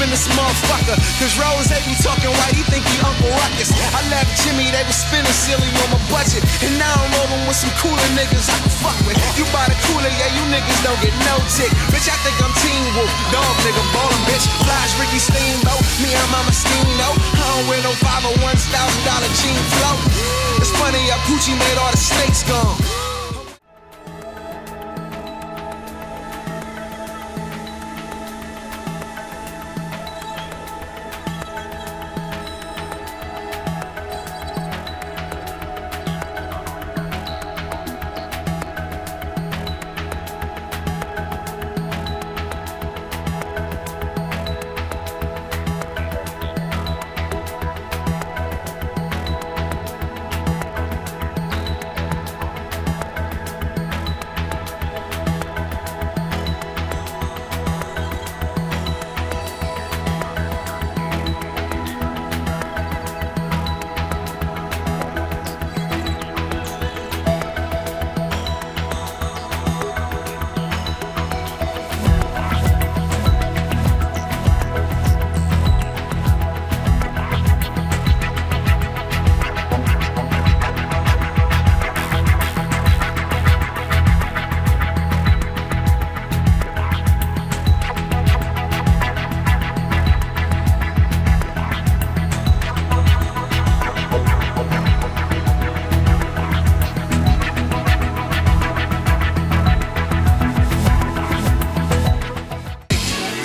in this motherfucker. Cause Rose ain't be talking white, he think he Uncle Ruckus. I left Jimmy, they was spinning silly on my budget. And now I'm rolling with some cooler niggas I can fuck with. You buy the cooler, yeah, you niggas don't get no tick. Bitch, I think I'm Teen Wolf, dog nigga, ballin' bitch. Flies Ricky Steamboat, me and Mama Steamboat. I don't wear no 501,000 jean float. It's funny how Gucci made all the snakes gone.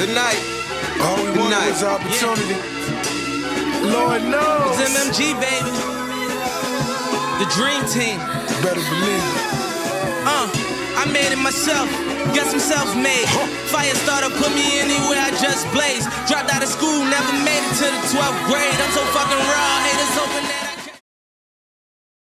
Good night. All we wanted was opportunity. Yeah. Lord knows. It's MMG, baby. The dream team. Better believe it. I made it myself. Guess I'm self-made. Fire starter put me anywhere, I just blaze. Dropped out of school, never made it to the 12th grade. I'm so fucking raw, haters hoping that